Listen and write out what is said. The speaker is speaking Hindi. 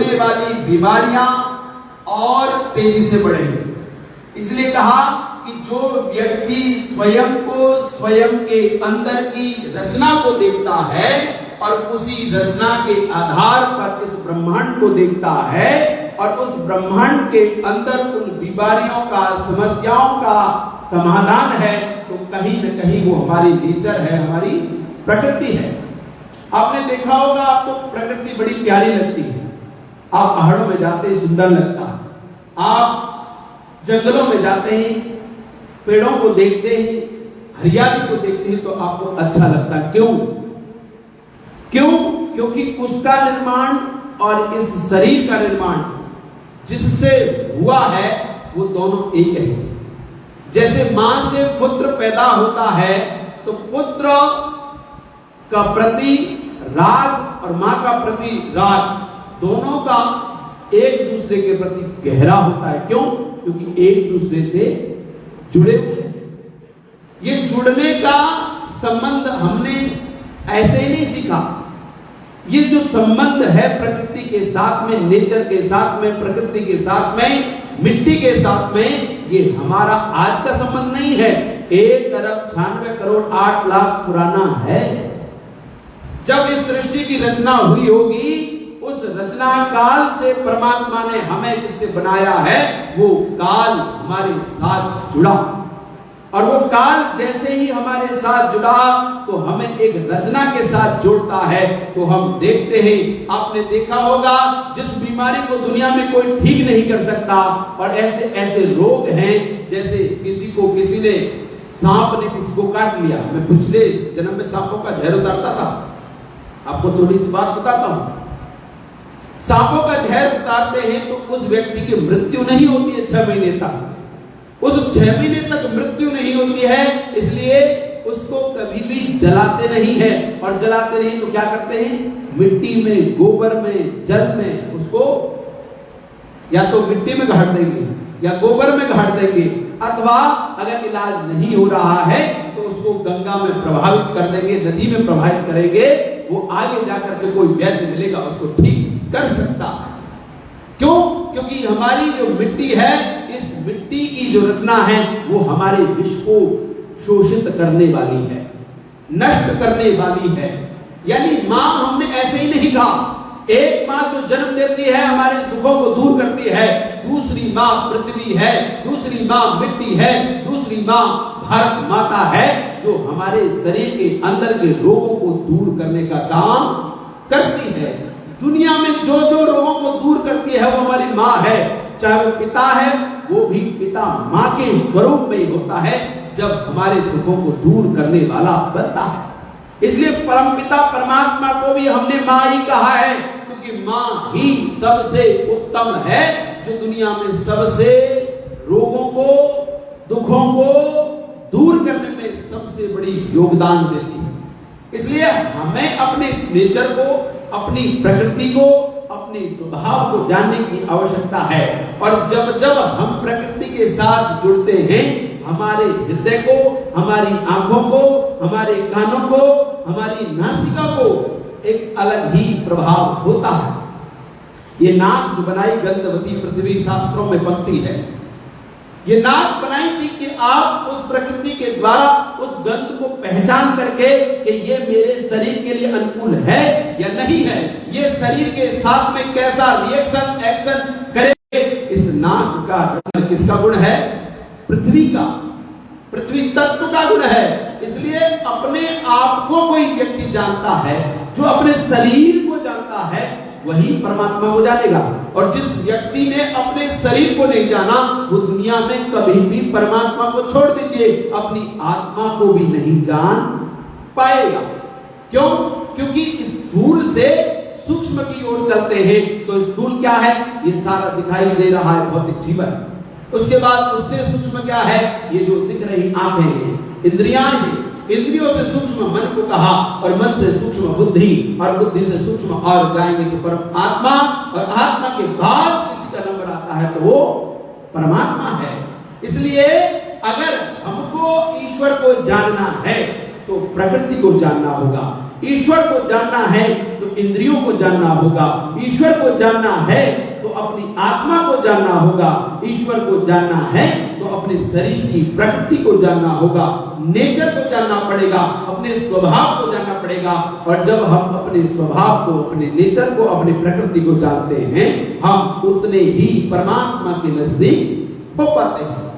होने वाली बीमारियां और तेजी से बढ़ेंगी। इसलिए कहा कि जो व्यक्ति स्वयं को, स्वयं के अंदर की रचना को देखता है और उसी रचना के आधार पर इस ब्रह्मांड को देखता है और उस ब्रह्मांड के अंदर उन बीमारियों का, समस्याओं का समाधान है, तो कहीं न कहीं वो हमारी नेचर है, हमारी प्रकृति है। आपने देखा होगा, आपको प्रकृति बड़ी प्यारी लगती है। आप पहाड़ों में जाते हैं, सुंदर लगता है। आप जंगलों में जाते हैं, पेड़ों को देखते हैं, हरियाली को देखते हैं, तो आपको अच्छा लगता है। क्यों? क्योंकि उसका निर्माण और इस शरीर का निर्माण जिससे हुआ है वो दोनों एक है। जैसे मां से पुत्र पैदा होता है तो पुत्र का प्रति राग और मां का प्रति राग, दोनों का एक दूसरे के प्रति गहरा होता है। क्यों? क्योंकि एक दूसरे से जुड़े हुए हैं। ये जुड़ने का संबंध हमने ऐसे ही नहीं सीखा। ये जो संबंध है प्रकृति के साथ में, नेचर के साथ में, प्रकृति के साथ में, मिट्टी के साथ में, ये हमारा आज का संबंध नहीं है। 1 अरब 96 करोड़ 8 लाख पुराना है। जब इस सृष्टि की रचना हुई होगी, उस रचना काल से परमात्मा ने हमें जिससे बनाया है, वो काल हमारे साथ जुड़ा और वो काल जैसे ही हमारे साथ जुड़ा तो हमें एक रचना के साथ जोड़ता है। तो हम देखते हैं, आपने देखा होगा, जिस बीमारी को दुनिया में कोई ठीक नहीं कर सकता और ऐसे ऐसे रोग हैं, जैसे किसी ने सांप ने किसी को काट लिया। मैं पिछले जन्म में सांपों का जहर उतारता था, आपको थोड़ी सी बात बताता हूं। सांपों का जहर उतारते हैं तो उस व्यक्ति की मृत्यु नहीं होती है 6 महीने तक। उस 6 महीने तक मृत्यु नहीं होती है, इसलिए उसको कभी भी जलाते नहीं है। और जलाते नहीं तो क्या करते हैं? मिट्टी में, गोबर में, जल में उसको या तो मिट्टी में गाड़ देंगे या गोबर में गाड़ देंगे, अथवा अगर इलाज नहीं हो रहा है तो उसको गंगा में प्रभावित कर देंगे, नदी में प्रभावित करेंगे। वो आगे जाकर के कोई वैद्य मिलेगा उसको ठीक कर सकता है। क्यों? क्योंकि हमारी जो मिट्टी है, इस मिट्टी की जो रचना है वो हमारे विष को शोषित करने वाली है, नष्ट करने वाली है। यानी मां हमने ऐसे ही नहीं कहा। एक मां जो जन्म देती है, हमारे दुखों को दूर करती है, दूसरी मां पृथ्वी है, दूसरी मां मिट्टी है, दूसरी मां भारत माता है, जो हमारे शरीर के अंदर के रोगों को दूर करने का काम करती है। दुनिया में जो जो रोगों को दूर करती है वो हमारी मां है। चाहे वो पिता है, वो भी पिता मां के स्वरूप में ही होता है, जब हमारे दुखों को दूर करने वाला बनता है। इसलिए परमपिता परमात्मा को भी हमने मां ही कहा है, क्योंकि मां ही सबसे उत्तम है, जो दुनिया में सबसे रोगों को, दुखों को दूर करने में सबसे बड़ी योगदान देती है। इसलिए हमें अपने नेचर को, अपनी प्रकृति को, अपने स्वभाव को जानने की आवश्यकता है। और जब जब हम प्रकृति के साथ जुड़ते हैं, हमारे हृदय को, हमारी आंखों को, हमारे कानों को, हमारी नासिका को एक अलग ही प्रभाव होता है। ये नाक जो बनाई गंधवती पृथ्वी, शास्त्रों में पंक्ति है, ये नाक बनाई थी कि आप उस प्रकृति के द्वारा उस गंध को पहचान करके कि ये मेरे शरीर के लिए अनुकूल है या नहीं है, ये शरीर के साथ में कैसा रिएक्शन, एक्शन करे। इस नाक का किसका गुण है? पृथ्वी का, पृथ्वी तत्व का गुण है। इसलिए अपने आप को कोई व्यक्ति जानता है, जो अपने शरीर को जानता है, वही परमात्मा को जानेगा। और जिस व्यक्ति ने अपने शरीर को नहीं जाना, वो दुनिया में कभी भी परमात्मा को छोड़ दीजिए, अपनी आत्मा को भी नहीं जान पाएगा। क्यों? क्योंकि स्थूल से सूक्ष्म की ओर चलते हैं। तो स्थूल क्या है? ये सारा दिखाई दे रहा है भौतिक जीवन। उसके बाद उससे सूक्ष्म क्या है? ये जो दिख रही आंखें हैं, इंद्रियां हैं। इंद्रियों से सूक्ष्म मन को कहा, और मन से सूक्ष्म बुद्धि, और बुद्धि से सूक्ष्म और जाएंगे तो परमात्मा, और आत्मा के बाद किसी का नंबर आता है तो वो परमात्मा है। इसलिए अगर हमको ईश्वर को जानना है तो प्रकृति को जानना होगा। ईश्वर को जानना है तो इंद्रियों को जानना होगा। ईश्वर को जानना है तो अपनी आत्मा को जानना होगा। ईश्वर को जानना है तो अपने शरीर की प्रकृति को जानना होगा, नेचर को जानना पड़ेगा, अपने स्वभाव को जानना पड़ेगा। और जब हम अपने स्वभाव को, अपने नेचर को, अपनी प्रकृति को जानते हैं, हम उतने ही परमात्मा के नजदीक हो पाते हैं।